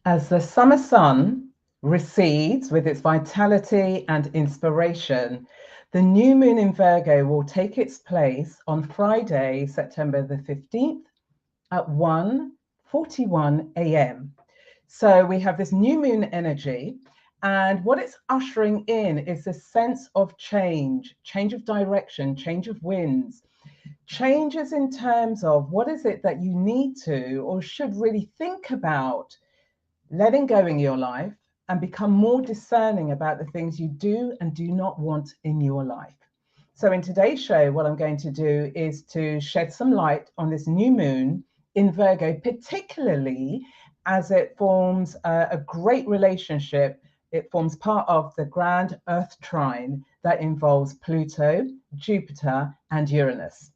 As the summer sun recedes with its vitality and inspiration, the new moon in Virgo will take its place on Friday, September the 15th at 1:41 a.m. So we have this new moon energy, and what it's ushering in is a sense of change of direction, change of winds, changes in terms of what is it that you need to or should really think about letting go in your life and become more discerning about the things you do and do not want in your life. So in today's show, what I'm going to do is to shed some light on this new moon in Virgo, particularly as it forms a great relationship. It forms part of the grand Earth trine that involves Pluto, Jupiter, and Uranus.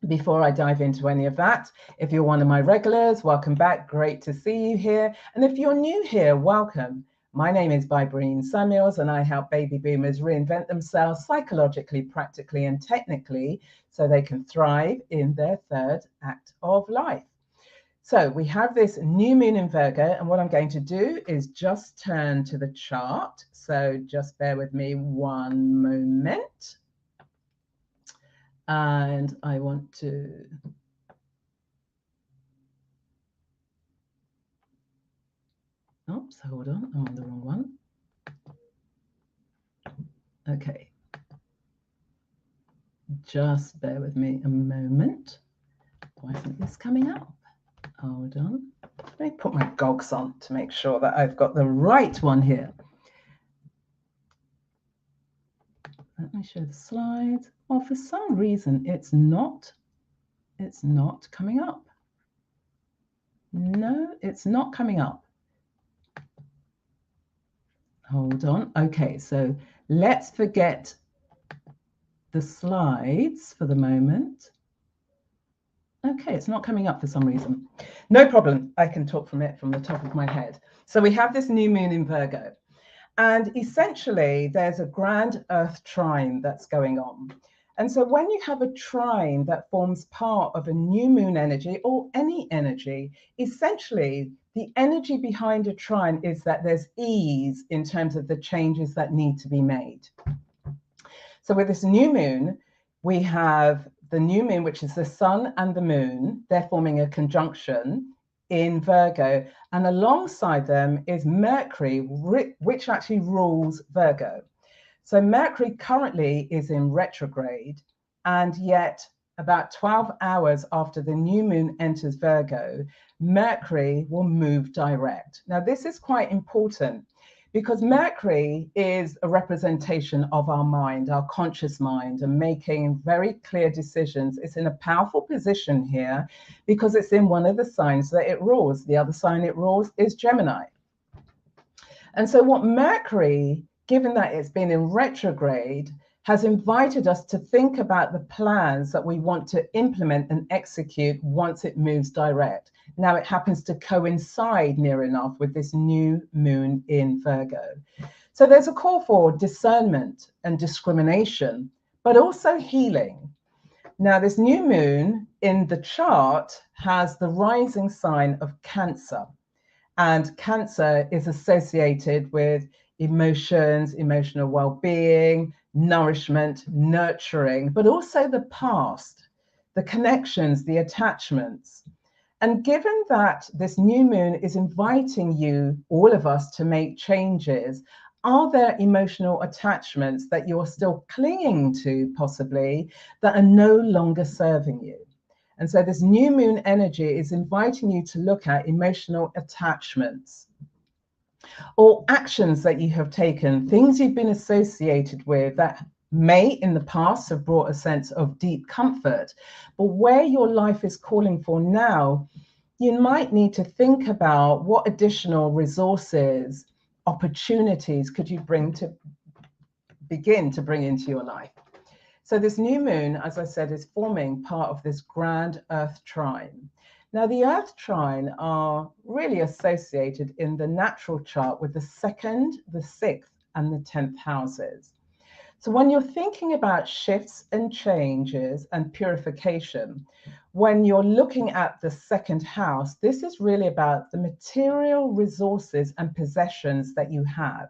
Before I dive into any of that, if you're one of my regulars, welcome back. Great to see you here. And if you're new here, welcome. My name is Vibreen Samuels, and I help baby boomers reinvent themselves psychologically, practically, and technically so they can thrive in their third act of life. So we have this new moon in Virgo, and what I'm going to do is just turn to the chart. So just bear with me one moment. And I want to oops, hold on, I'm on the wrong one. Okay, just bear with me a moment. Why isn't this coming up? Hold on, let me put my goggles on to make sure that I've got the right one here. Let me show the slides. Well, for some reason it's not coming up. No, it's not coming up. Hold on. Okay, so let's forget the slides for the moment. Okay, it's not coming up for some reason. No problem. I can talk from it from the top of my head. So we have this new moon in Virgo. And essentially, there's a grand Earth trine that's going on. And so when you have a trine that forms part of a new moon energy or any energy, essentially the energy behind a trine is that there's ease in terms of the changes that need to be made. So with this new moon, we have the new moon, which is the sun and the moon. They're forming a conjunction in Virgo, and alongside them is Mercury, which actually rules Virgo. So Mercury currently is in retrograde, and yet about 12 hours after the new moon enters Virgo, Mercury will move direct. Now, this is quite important because Mercury is a representation of our mind, our conscious mind, and making very clear decisions. It's in a powerful position here because it's in one of the signs that it rules. The other sign it rules is Gemini. And so what Mercury, given that it's been in retrograde, has invited us to think about the plans that we want to implement and execute once it moves direct. Now it happens to coincide near enough with this new moon in Virgo. So there's a call for discernment and discrimination, but also healing. Now this new moon in the chart has the rising sign of Cancer. And Cancer is associated with emotions, emotional well-being, nourishment, nurturing, but also the past, the connections, the attachments. And given that this new moon is inviting you, all of us, to make changes, are there emotional attachments that you're still clinging to, possibly, that are no longer serving you? And so this new moon energy is inviting you to look at emotional attachments or actions that you have taken, things you've been associated with that may in the past have brought a sense of deep comfort, but where your life is calling for now, you might need to think about what additional resources, opportunities could you begin to bring into your life. So this new moon, as I said, is forming part of this grand Earth trine. Now, the Earth trine are really associated in the natural chart with the 2nd, the 6th, and the 10th houses. So when you're thinking about shifts and changes and purification, when you're looking at the second house, this is really about the material resources and possessions that you have.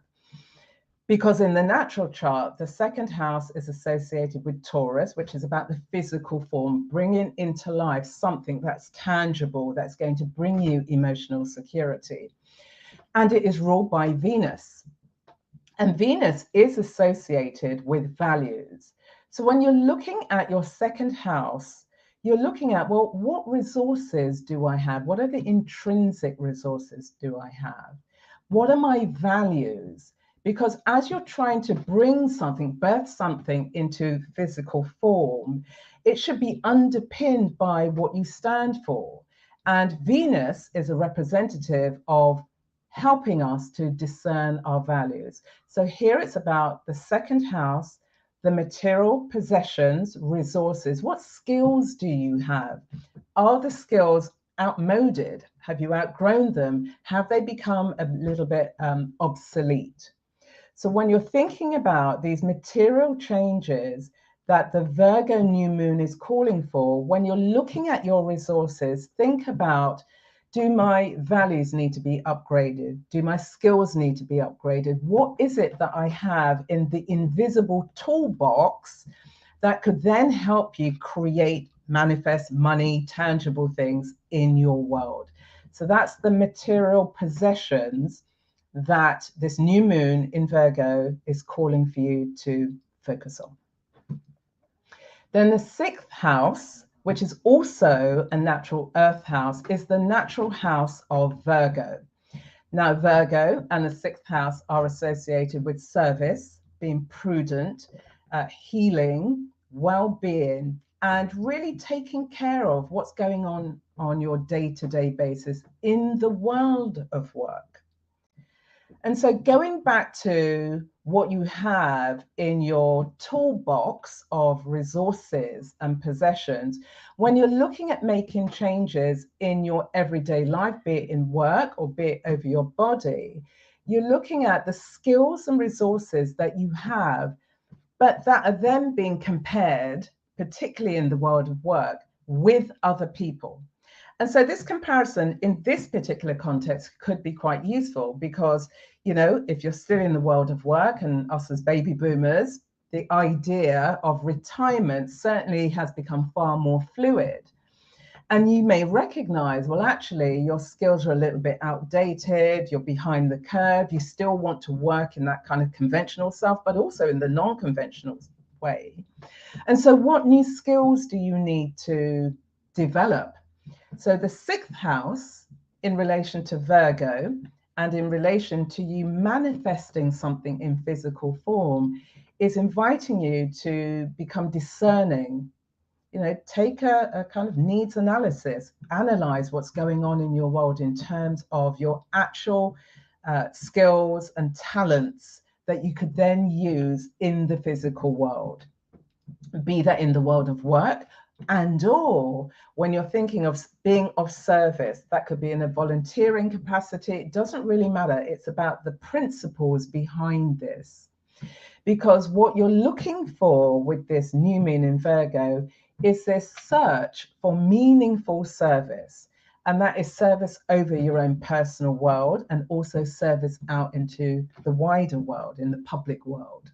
Because in the natural chart, the second house is associated with Taurus, which is about the physical form, bringing into life something that's tangible, that's going to bring you emotional security. And it is ruled by Venus. And Venus is associated with values. So when you're looking at your second house, you're looking at, well, what resources do I have? What are the intrinsic resources do I have? What are my values? Because as you're trying to bring something, birth something into physical form, it should be underpinned by what you stand for. And Venus is a representative of helping us to discern our values. So here it's about the second house, the material possessions, resources. What skills do you have? Are the skills outmoded? Have you outgrown them? Have they become a little bit obsolete? So when you're thinking about these material changes that the Virgo new moon is calling for, when you're looking at your resources, think about, do my values need to be upgraded? Do my skills need to be upgraded? What is it that I have in the invisible toolbox that could then help you create, manifest money, tangible things in your world? So that's the material possessions that this new moon in Virgo is calling for you to focus on. Then the sixth house, which is also a natural earth house, is the natural house of Virgo. Now, Virgo and the sixth house are associated with service, being prudent, healing, well-being, and really taking care of what's going on your day-to-day basis in the world of work. And so going back to what you have in your toolbox of resources and possessions, when you're looking at making changes in your everyday life, be it in work or be it over your body, you're looking at the skills and resources that you have, but that are then being compared, particularly in the world of work, with other people. And so this comparison in this particular context could be quite useful because, you know, if you're still in the world of work, and us as baby boomers, the idea of retirement certainly has become far more fluid. And you may recognize, well, actually, your skills are a little bit outdated, you're behind the curve, you still want to work in that kind of conventional self, but also in the non-conventional way. And so what new skills do you need to develop? So the sixth house in relation to Virgo and in relation to you manifesting something in physical form is inviting you to become discerning. You know, take a kind of needs analysis, analyze what's going on in your world in terms of your actual skills and talents that you could then use in the physical world, be that in the world of work, and or when you're thinking of being of service, that could be in a volunteering capacity. It doesn't really matter. It's about the principles behind this. Because what you're looking for with this new moon in Virgo is this search for meaningful service. And that is service over your own personal world and also service out into the wider world, in the public world.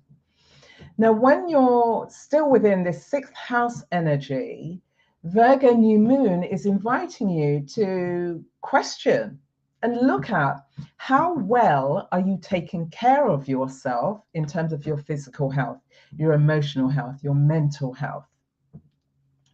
Now, when you're still within this sixth house energy, Virgo new moon is inviting you to question and look at how well are you taking care of yourself in terms of your physical health, your emotional health, your mental health.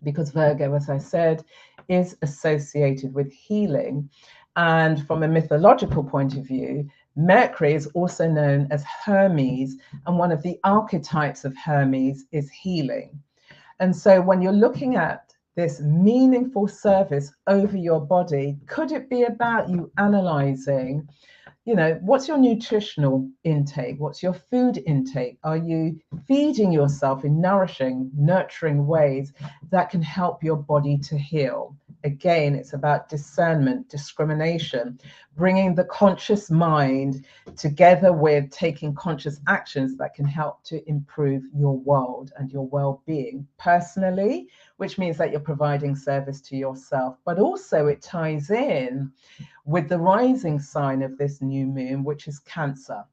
Because Virgo, as I said, is associated with healing. And from a mythological point of view, Mercury is also known as Hermes, and one of the archetypes of Hermes is healing. And so when you're looking at this meaningful service over your body, could it be about you analyzing, you know, what's your nutritional intake? What's your food intake? Are you feeding yourself in nourishing, nurturing ways that can help your body to heal? Again, it's about discernment, discrimination, bringing the conscious mind together with taking conscious actions that can help to improve your world and your well-being personally, which means that you're providing service to yourself. But also it ties in with the rising sign of this new moon, which is Cancer.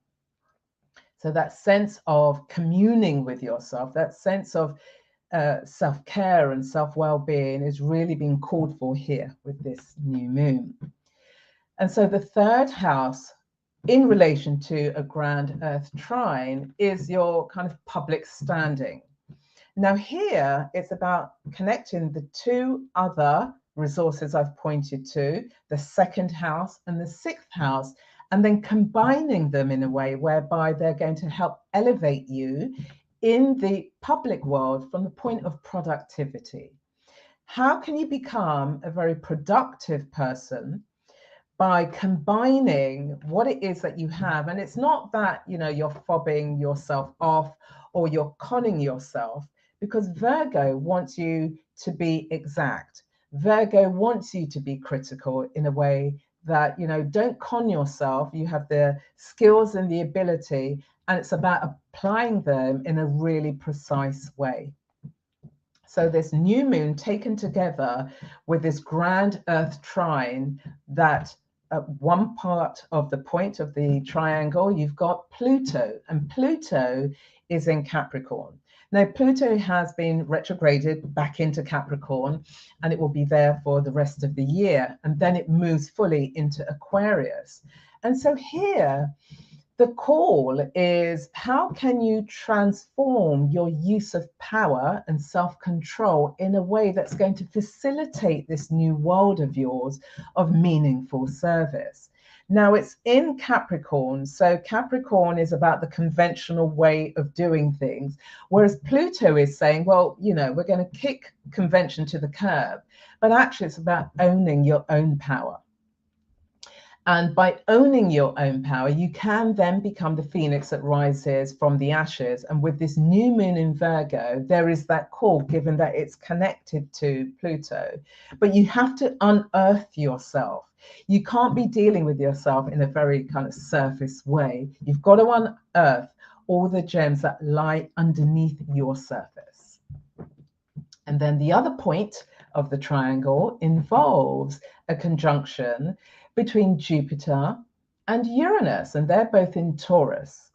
So that sense of communing with yourself, that sense of self-care and self-well-being is really being called for here with this new moon. And so the third house in relation to a grand earth trine is your kind of public standing. Now here it's about connecting the two other resources I've pointed to, the second house and the sixth house, and then combining them in a way whereby they're going to help elevate you in the public world from the point of productivity. How can you become a very productive person by combining what it is that you have? And it's not that, you know, you're fobbing yourself off or you're conning yourself, because Virgo wants you to be exact. Virgo wants you to be critical in a way that, you know, don't con yourself. You have the skills and the ability, and it's about applying them in a really precise way. So this new moon taken together with this grand earth trine, that at one part of the point of the triangle, you've got Pluto, and Pluto is in Capricorn. Now, Pluto has been retrograded back into Capricorn, and it will be there for the rest of the year. And then it moves fully into Aquarius. And so here, the call is, how can you transform your use of power and self-control in a way that's going to facilitate this new world of yours of meaningful service? Now it's in Capricorn, so Capricorn is about the conventional way of doing things, whereas Pluto is saying, well, you know, we're going to kick convention to the curb, but actually it's about owning your own power. And by owning your own power, you can then become the phoenix that rises from the ashes. And with this new moon in Virgo, there is that call, given that it's connected to Pluto. But you have to unearth yourself. You can't be dealing with yourself in a very kind of surface way. You've got to unearth all the gems that lie underneath your surface. And then the other point of the triangle involves a conjunction between Jupiter and Uranus, and they're both in Taurus.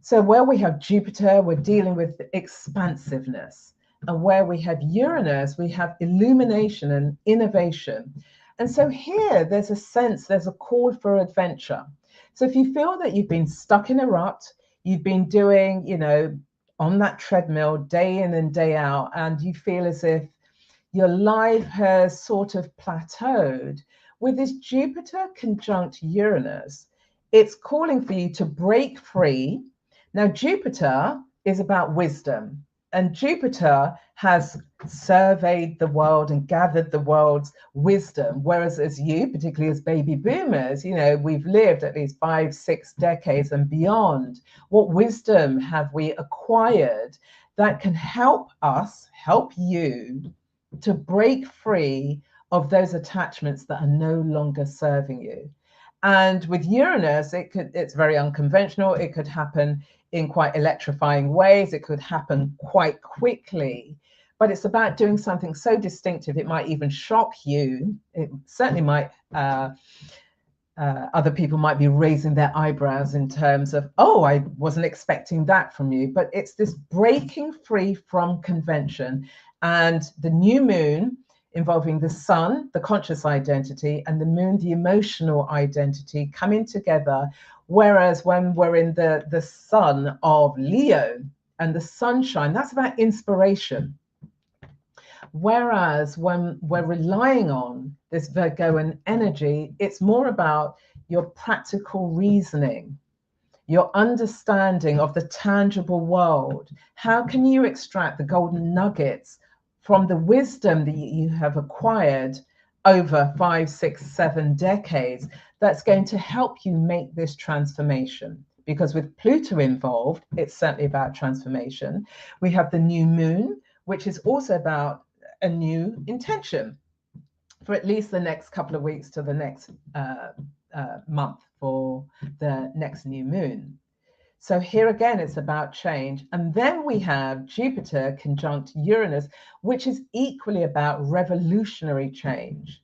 So where we have Jupiter, we're dealing with expansiveness. And where we have Uranus, we have illumination and innovation. And so here there's a sense, there's a call for adventure. So if you feel that you've been stuck in a rut, you've been doing, you know, on that treadmill day in and day out, and you feel as if your life has sort of plateaued, with this Jupiter conjunct Uranus, it's calling for you to break free. Now, Jupiter is about wisdom, and Jupiter has surveyed the world and gathered the world's wisdom. Whereas as you, particularly as baby boomers, you know, we've lived at least 5-6 decades and beyond. What wisdom have we acquired that can help us, help you to break free of those attachments that are no longer serving you? And with Uranus, it's very unconventional. It could happen in quite electrifying ways. It could happen quite quickly, but it's about doing something so distinctive. It might even shock you. It certainly might, other people might be raising their eyebrows in terms of, oh, I wasn't expecting that from you. But it's this breaking free from convention. And the new moon involving the sun, the conscious identity, and the moon, the emotional identity, coming together. Whereas when we're in the sun of Leo and the sunshine, that's about inspiration. Whereas when we're relying on this Virgoan energy, it's more about your practical reasoning, your understanding of the tangible world. How can you extract the golden nuggets from the wisdom that you have acquired over 5, 6, 7 decades that's going to help you make this transformation? Because with Pluto involved, it's certainly about transformation. We have the new moon, which is also about a new intention for at least the next couple of weeks to the next month for the next new moon. So here again, it's about change. And then we have Jupiter conjunct Uranus, which is equally about revolutionary change.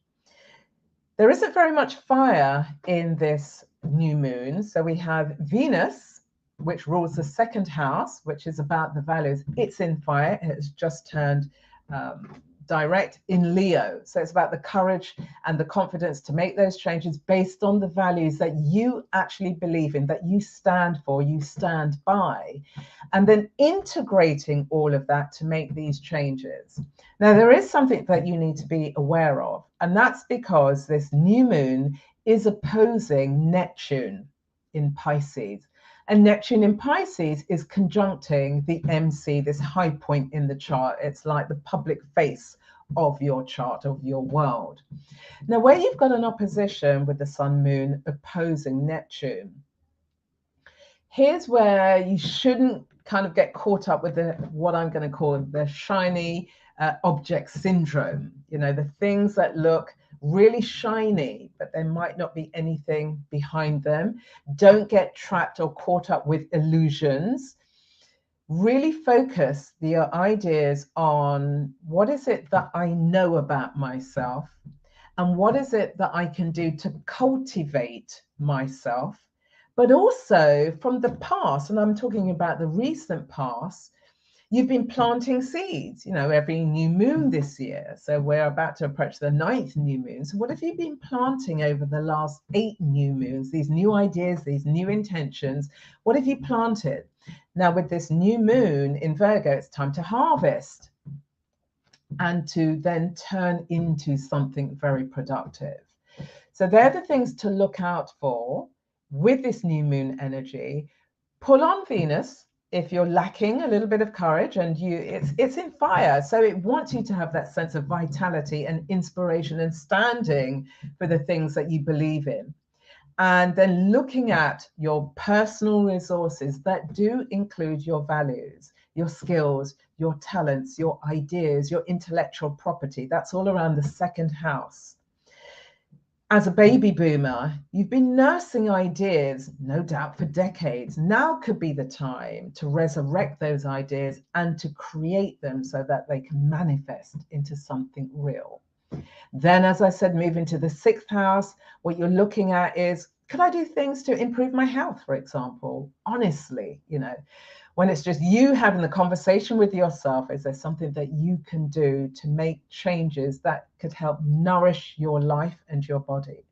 There isn't very much fire in this new moon. So we have Venus, which rules the second house, which is about the values. It's in fire. It has just turned direct in Leo. So it's about the courage and the confidence to make those changes based on the values that you actually believe in, that you stand for, you stand by, and then integrating all of that to make these changes. Now, there is something that you need to be aware of, and that's because this new moon is opposing Neptune in Pisces. And Neptune in Pisces is conjuncting the MC, this high point in the chart. It's like the public face of your chart, of your world. Now, where you've got an opposition with the Sun Moon opposing Neptune, here's where you shouldn't kind of get caught up with what I'm going to call the shiny object syndrome. You know, the things that look really shiny, but there might not be anything behind them. Don't get trapped or caught up with illusions. Really focus your ideas on what is it that I know about myself and what is it that I can do to cultivate myself, but also from the past, and I'm talking about the recent past. You've been planting seeds, you know, every new moon this year. So we're about to approach the 9th new moon. So what have you been planting over the last 8 new moons? These new ideas, these new intentions, what have you planted? Now with this new moon in Virgo, it's time to harvest and to then turn into something very productive. So they're the things to look out for with this new moon energy. Pull on Venus if you're lacking a little bit of courage, and it's in fire. So it wants you to have that sense of vitality and inspiration and standing for the things that you believe in. And then looking at your personal resources that do include your values, your skills, your talents, your ideas, your intellectual property. That's all around the second house. As a baby boomer, you've been nursing ideas, no doubt, for decades. Now could be the time to resurrect those ideas and to create them so that they can manifest into something real. Then, as I said, move into the 6th house. What you're looking at is, could I do things to improve my health, for example? Honestly, you know, when it's just you having the conversation with yourself, is there something that you can do to make changes that could help nourish your life and your body?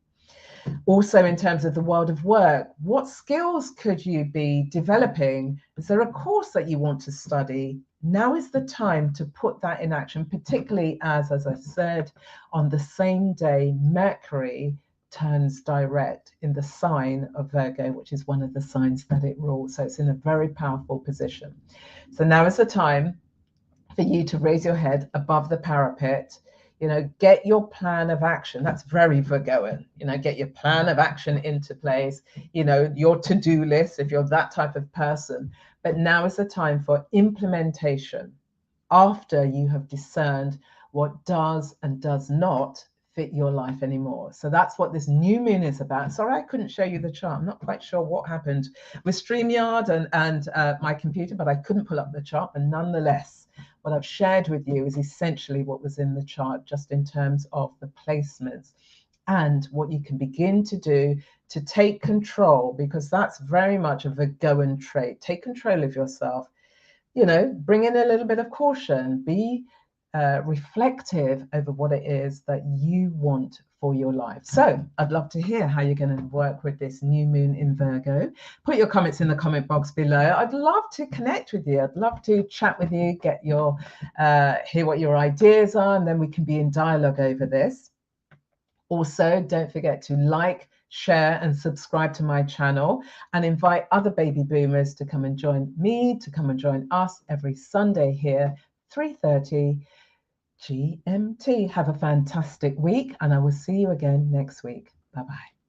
Also, in terms of the world of work, what skills could you be developing? Is there a course that you want to study? Now is the time to put that in action, particularly as I said, on the same day, Mercury turns direct in the sign of Virgo, which is one of the signs that it rules. So it's in a very powerful position. So now is the time for you to raise your head above the parapet, you know, get your plan of action. That's very Virgoan, you know, get your plan of action into place, you know, your to-do list if you're that type of person. But now is the time for implementation after you have discerned what does and does not fit your life anymore. So that's what this new moon is about. Sorry, I couldn't show you the chart. I'm not quite sure what happened with StreamYard and my computer, but I couldn't pull up the chart. But nonetheless, what I've shared with you is essentially what was in the chart, just in terms of the placements and what you can begin to do to take control, because that's very much a Virgoan trait. Take control of yourself, you know, bring in a little bit of caution, be reflective over what it is that you want for your life. So I'd love to hear how you're going to work with this new moon in Virgo. Put your comments in the comment box below. I'd love to connect with you. I'd love to chat with you, get your hear what your ideas are, and then we can be in dialogue over this. Also, don't forget to like, share and subscribe to my channel, and invite other baby boomers to come and join me, to come and join us every Sunday here, 3:30 GMT. Have a fantastic week, and I will see you again next week. Bye-bye.